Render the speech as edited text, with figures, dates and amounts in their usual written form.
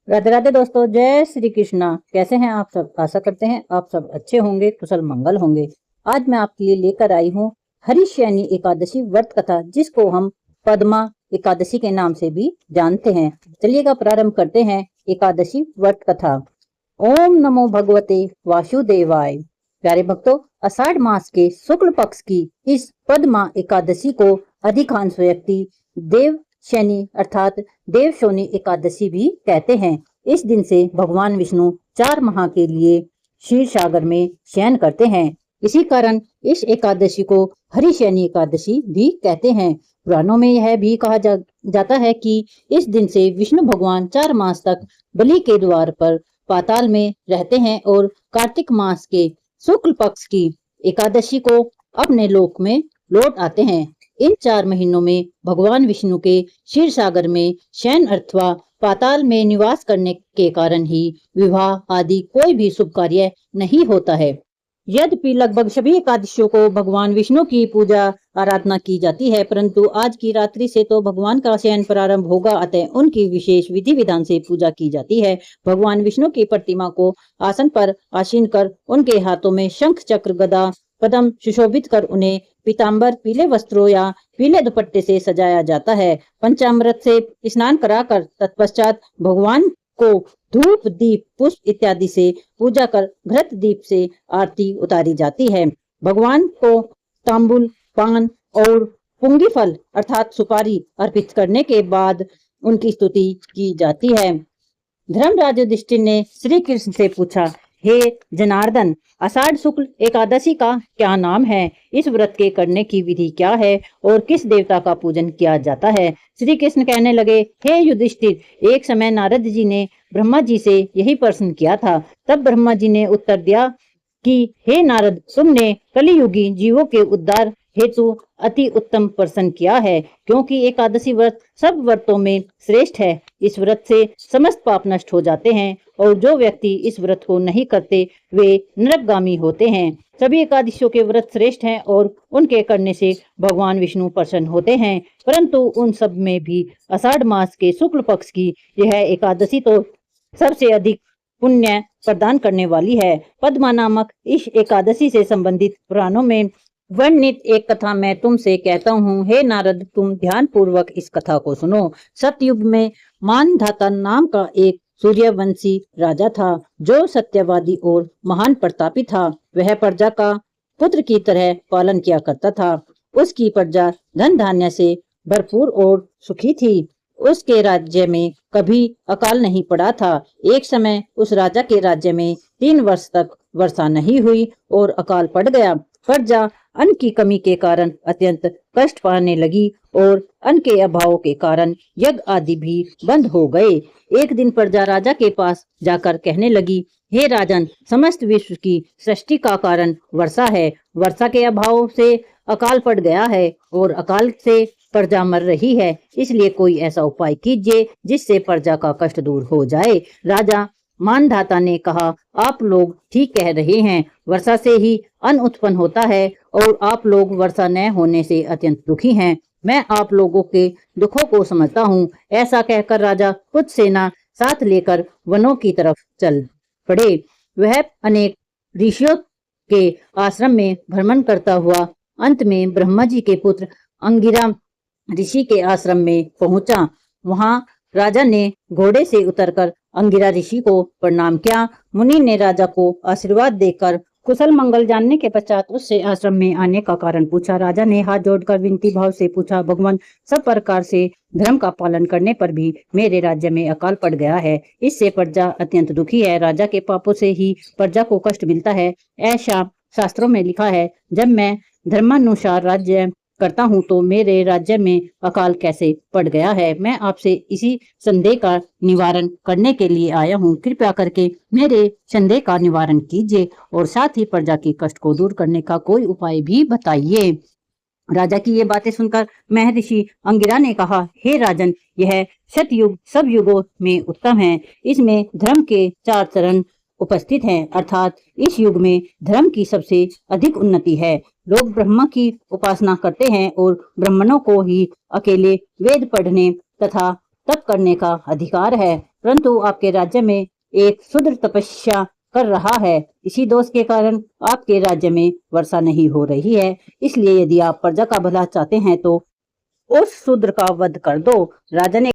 राधे राधे दोस्तों, जय श्री कृष्णा। कैसे हैं आप सब? आशा करते हैं आप सब अच्छे होंगे, कुशल मंगल होंगे। आज मैं आपके लिए लेकर आई हूँ हरिशयनी एकादशी व्रत कथा, जिसको हम पद्मा एकादशी के नाम से भी जानते हैं। चलिएगा प्रारंभ करते हैं एकादशी व्रत कथा। ओम नमो भगवते वासुदेवाय। प्यारे भक्तों, आषाढ़ मास के शुक्ल पक्ष की इस पद्मा एकादशी को अधिकांश व्यक्ति देव शनि अर्थात देवशोनी एकादशी भी कहते हैं। इस दिन से भगवान विष्णु 4 माह के लिए क्षीर सागर में शयन करते हैं। इसी कारण इस एकादशी को हरिशयनी एकादशी भी कहते हैं। पुराणों में यह भी कहा जाता है कि इस दिन से विष्णु भगवान 4 मास तक बलि के द्वार पर पाताल में रहते हैं और कार्तिक मास के शुक्ल पक्ष की एकादशी को अपने लोक में लौट आते हैं। इन 4 महीनों में भगवान विष्णु के क्षीर सागर में शयन अथवा पाताल में निवास करने के कारण ही विवाह आदि कोई भी शुभ कार्य नहीं होता है। यद्यपि लगभग सभी एकादशियों को भगवान विष्णु की पूजा आराधना की जाती है, परंतु आज की रात्रि से तो भगवान का शयन प्रारंभ होगा, अतः उनकी विशेष विधि विधान से पूजा की जाती है। भगवान विष्णु की प्रतिमा को आसन पर आसीन कर उनके हाथों में शंख चक्र गदा पद्म सुशोभित कर उन्हें पीताम्बर पीले वस्त्रों या पीले दुपट्टे से सजाया जाता है। पंचामृत से स्नान कराकर तत्पश्चात भगवान को धूप दीप पुष्प इत्यादि से पूजा कर घृत दीप से आरती उतारी जाती है। भगवान को तांबुल पान और पुंगी फल अर्थात सुपारी अर्पित करने के बाद उनकी स्तुति की जाती है। धर्मराज युधिष्ठिर ने श्री कृष्ण से पूछा, हे जनार्दन, आषाढ़ शुक्ल एकादशी का क्या नाम है? इस व्रत के करने की विधि क्या है और किस देवता का पूजन किया जाता है? श्री कृष्ण कहने लगे, हे युधिष्ठिर, एक समय नारद जी ने ब्रह्मा जी से यही प्रश्न किया था। तब ब्रह्मा जी ने उत्तर दिया कि हे नारद, तुमने कलियुगी जीवों के उद्धार हेतु अति उत्तम प्रश्न किया है, क्योंकि एकादशी व्रत सब व्रतों में श्रेष्ठ है। इस व्रत से समस्त पाप नष्ट हो जाते हैं और जो व्यक्ति इस व्रत को नहीं करते वे नरकगामी होते हैं। सभी एकादशियों के व्रत श्रेष्ठ हैं और उनके करने से भगवान विष्णु प्रसन्न होते हैं, परंतु उन सब में भी आषाढ़ मास के शुक्ल पक्ष की यह एकादशी तो सबसे अधिक पुण्य प्रदान करने वाली है। पद्मा नामक इस एकादशी से संबंधित पुराणों में वर्णित एक कथा मैं तुमसे कहता हूँ। हे नारद, तुम ध्यान पूर्वक इस कथा को सुनो। सतयुग में मानधाता नाम का एक सूर्यवंशी राजा था, जो सत्यवादी और महान प्रतापी था। वह प्रजा का पुत्र की तरह पालन किया करता था। उसकी प्रजा धन धान्य से भरपूर और सुखी थी। उसके राज्य में कभी अकाल नहीं पड़ा था। एक समय उस राजा के राज्य में 3 वर्ष तक वर्षा नहीं हुई और अकाल पड़ गया। प्रजा अन्न की कमी के कारण अत्यंत कष्ट पाने लगी और अन्न के अभाव के कारण यज्ञ आदि भी बंद हो गए। एक दिन प्रजा राजा के पास जाकर कहने लगी, हे राजन, समस्त विश्व की सृष्टि का कारण वर्षा है। वर्षा के अभाव से अकाल पड़ गया है और अकाल से प्रजा मर रही है, इसलिए कोई ऐसा उपाय कीजिए जिससे प्रजा का कष्ट दूर हो जाए। राजा मानधाता ने कहा, आप लोग ठीक कह रहे हैं, वर्षा से ही अन्न उत्पन्न होता है और आप लोग वर्षा न होने से अत्यंत दुखी हैं। मैं आप लोगों के दुखों को समझता हूँ। ऐसा कहकर राजा कुछ सेना साथ लेकर वनों की तरफ चल पड़े। वह अनेक ऋषियों के आश्रम में भ्रमण करता हुआ अंत में ब्रह्मा जी के पुत्र अंगिरा ऋषि के आश्रम में पहुंचा। वहां राजा ने घोड़े से उतरकर अंगिरा ऋषि को प्रणाम किया। मुनि ने राजा को आशीर्वाद देकर कुशल मंगल जानने के पश्चात उससे आश्रम में आने का कारण पूछा। राजा ने हाथ जोड़कर विनती भाव से पूछा, भगवान, सब प्रकार से धर्म का पालन करने पर भी मेरे राज्य में अकाल पड़ गया है। इससे प्रजा अत्यंत दुखी है। राजा के पापों से ही प्रजा को कष्ट मिलता है, ऐसा शास्त्रों में लिखा है। जब मैं धर्मानुसार राज्य करता हूँ तो मेरे राज्य में अकाल कैसे पड़ गया है? मैं आपसे इसी संदेह का निवारण करने के लिए आया हूँ। कृपया करके मेरे संदेह का निवारण कीजिए और साथ ही प्रजा के कष्ट को दूर करने का कोई उपाय भी बताइए। राजा की ये बातें सुनकर महर्षि अंगिरा ने कहा, हे राजन, यह सतयुग सब युगों में उत्तम है। इसमें धर्म के 4 चरण उपस्थित हैं, अर्थात इस युग में धर्म की सबसे अधिक उन्नति है। लोग ब्रह्मा की उपासना करते हैं और ब्राह्मणों को ही अकेले वेद पढ़ने तथा तप करने का अधिकार है। परंतु आपके राज्य में एक शूद्र तपस्या कर रहा है। इसी दोष के कारण आपके राज्य में वर्षा नहीं हो रही है। इसलिए यदि आप प्रजा का भला चाहते हैं तो उस शूद्र का वध कर दो। राजा ने